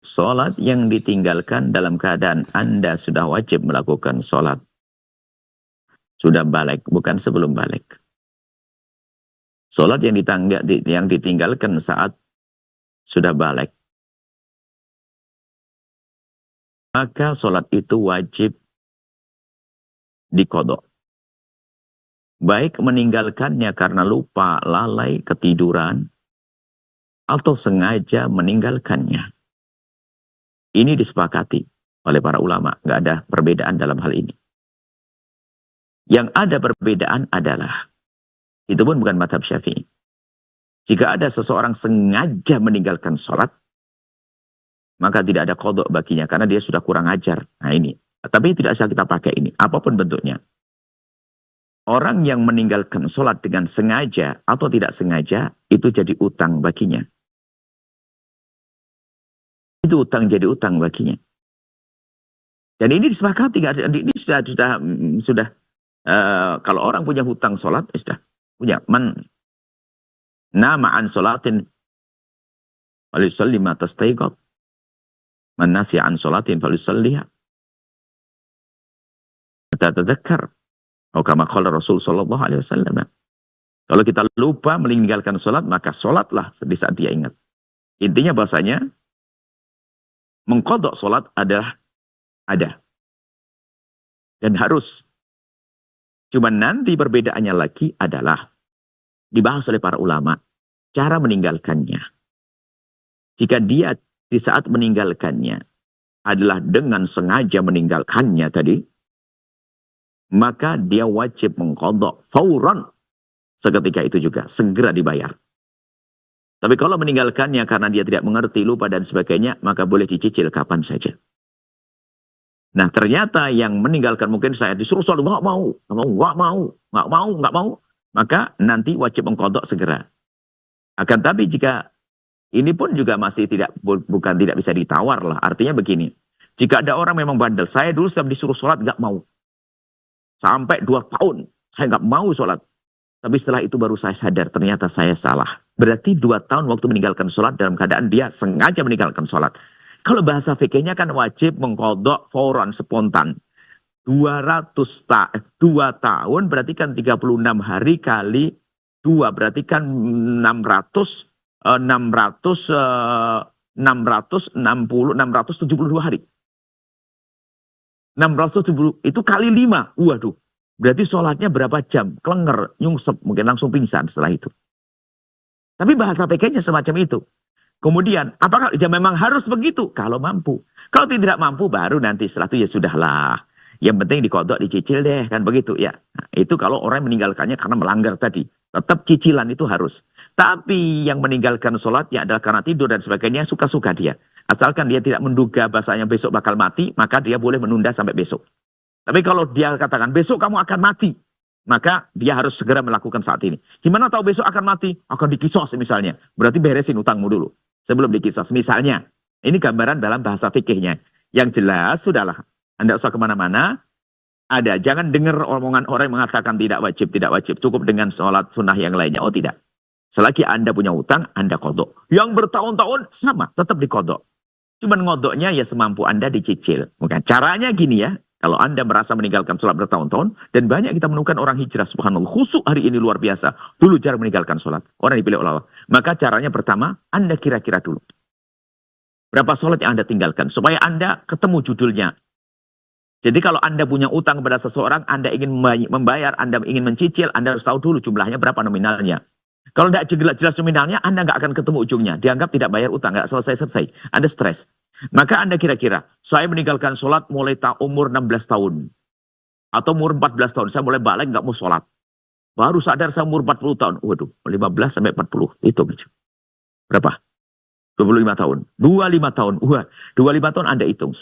Sholat yang ditinggalkan dalam keadaan Anda sudah wajib melakukan sholat. Sudah balik, bukan sebelum balik. Sholat yang ditinggalkan saat sudah balik. Maka sholat itu wajib diqadha. Baik meninggalkannya karena lupa, lalai, ketiduran, atau sengaja meninggalkannya. Ini disepakati oleh para ulama. Nggak ada perbedaan dalam hal ini. Yang ada perbedaan adalah, itu pun bukan mazhab Syafi'i. Jika ada seseorang sengaja meninggalkan sholat, maka tidak ada qadha baginya, karena dia sudah kurang ajar. Nah ini. Tapi tidak bisa kita pakai ini, apapun bentuknya. Orang yang meninggalkan sholat dengan sengaja atau tidak sengaja, itu jadi utang baginya. Itu utang jadi utang baginya. Dan ini disepakati, ini sudah kalau orang punya hutang sholat, sudah punya. Man nama an sholatin falisalli ma tastaiqat. Man nasiya an sholatin falisalliha. Tadzakkar. Atau kama qala Rasul sallallahu alaihi wasallam. Kalau kita lupa meninggalkan sholat, maka sholatlah di saat dia ingat. Intinya bahasanya, mengqadha sholat adalah ada. Dan harus. Cuma nanti perbedaannya lagi adalah, dibahas oleh para ulama, cara meninggalkannya. Jika dia di saat meninggalkannya adalah dengan sengaja meninggalkannya tadi, maka dia wajib mengqadha fauran. Seketika itu juga, segera dibayar. Tapi kalau meninggalkannya karena dia tidak mengerti, lupa dan sebagainya, maka boleh dicicil kapan saja. Nah ternyata yang meninggalkan, mungkin saya disuruh sholat, nggak mau. Maka nanti wajib mengqadha segera. Akan tapi jika ini pun juga masih bukan tidak bisa ditawar lah. Artinya begini, jika ada orang memang bandel, saya dulu setiap disuruh sholat nggak mau. Sampai 2 tahun, saya nggak mau sholat. Tapi setelah itu baru saya sadar, ternyata saya salah. Berarti 2 tahun waktu meninggalkan sholat dalam keadaan dia sengaja meninggalkan sholat. Kalau bahasa fikihnya kan wajib mengqadha fauran, spontan. 2 tahun berarti kan 36 hari kali 2. Berarti kan 672 hari. 670 itu kali 5. Waduh. Berarti sholatnya berapa jam? Kelenger, nyungsep, mungkin langsung pingsan setelah itu. Tapi bahasa PK-nya semacam itu. Kemudian, apakah ya memang harus begitu? Kalau mampu. Kalau tidak mampu, baru nanti setelah itu ya sudahlah. Yang penting diqadha, dicicil deh, kan begitu ya. Nah, itu kalau orang meninggalkannya karena melanggar tadi. Tetap cicilan itu harus. Tapi yang meninggalkan sholatnya adalah karena tidur dan sebagainya, suka-suka dia. Asalkan dia tidak menduga bahasanya besok bakal mati, maka dia boleh menunda sampai besok. Tapi kalau dia katakan, besok kamu akan mati, maka dia harus segera melakukan saat ini. Gimana tahu besok akan mati? Akan dikisos misalnya. Berarti beresin utangmu dulu sebelum dikisos. Misalnya, ini gambaran dalam bahasa fikihnya. Yang jelas, sudahlah. Anda usah kemana-mana. Ada, jangan dengar omongan orang yang mengatakan tidak wajib. Cukup dengan sholat sunnah yang lainnya. Oh tidak. Selagi Anda punya utang, Anda qadha. Yang bertahun-tahun, sama, tetap diqadha. Cuman ngodoknya ya semampu Anda dicicil. Bukan. Caranya gini ya. Kalau Anda merasa meninggalkan sholat bertahun-tahun, dan banyak kita menemukan orang hijrah, subhanallah, khusyuk hari ini luar biasa. Dulu jarang meninggalkan sholat. Orang dipilih oleh Allah. Maka caranya pertama, Anda kira-kira dulu. Berapa sholat yang Anda tinggalkan? Supaya Anda ketemu judulnya. Jadi kalau Anda punya utang kepada seseorang, Anda ingin membayar, Anda ingin mencicil, Anda harus tahu dulu jumlahnya berapa nominalnya. Kalau tidak jelas nominalnya, Anda nggak akan ketemu ujungnya. Dianggap tidak bayar utang, nggak selesai-selesai. Anda stres. Maka Anda kira-kira, saya meninggalkan sholat mulai umur 16 tahun. Atau umur 14 tahun, saya mulai balik nggak mau sholat. Baru sadar saya umur 40 tahun. Waduh, 15 sampai 40. Hitung aja. Berapa? 25 tahun. 25 tahun. Wah, 25 tahun Anda hitung.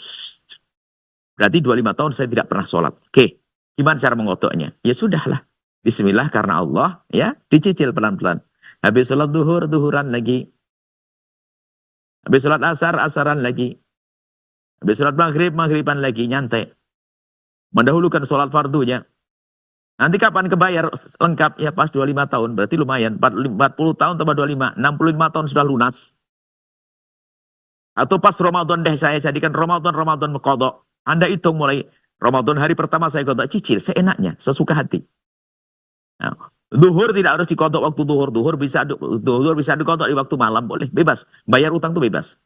Berarti 25 tahun saya tidak pernah sholat. Oke, gimana cara mengqadhanya? Ya sudahlah. Bismillah karena Allah, ya, dicicil pelan-pelan. Habis sholat duhur, duhuran lagi. Habis sholat asar, asaran lagi. Habis sholat maghrib, maghriban lagi, nyantai. Mendahulukan sholat fardunya. Nanti kapan kebayar lengkap? Ya pas 25 tahun, berarti lumayan. 40 tahun tambah 25, 65 tahun sudah lunas. Atau pas Ramadan deh saya jadikan Ramadan qadha. Anda hitung mulai Ramadan hari pertama saya qadha, cicil seenaknya, sesuka hati. Nah, duhur tidak harus dikodok waktu duhur. Duhur bisa dikodok di waktu malam, boleh, bebas. Bayar utang itu bebas.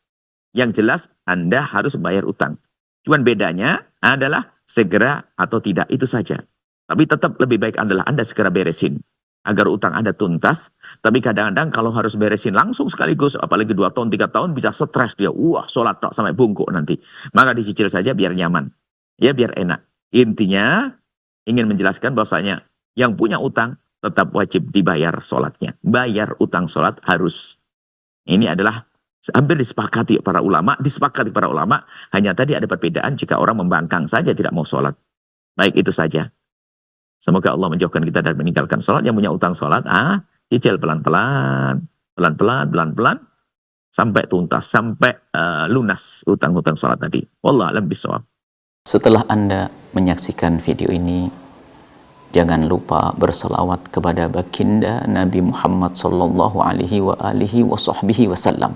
Yang jelas Anda harus bayar utang. Cuman bedanya adalah segera atau tidak, itu saja. Tapi tetap lebih baik adalah Anda segera beresin agar utang Anda tuntas. Tapi kadang-kadang kalau harus beresin langsung sekaligus, apalagi 2 tahun, 3 tahun, bisa stres dia. Wah, sholat tok sampai bungkuk nanti. Maka dicicil saja biar nyaman. Ya, biar enak. Intinya, ingin menjelaskan bahwasanya yang punya utang tetap wajib dibayar sholatnya. Bayar utang sholat harus. Ini adalah hampir disepakati para ulama. Hanya tadi ada perbedaan jika orang membangkang saja tidak mau sholat. Baik, itu saja. Semoga Allah menjauhkan kita dan meninggalkan sholat. Yang punya utang sholat, cicil pelan-pelan, sampai tuntas, sampai lunas utang-utang sholat tadi. Wallahu a'lam bishawab. Setelah Anda menyaksikan video ini, jangan lupa berselawat kepada baginda Nabi Muhammad sallallahu alaihi wa alihi wa sahbihi wasallam.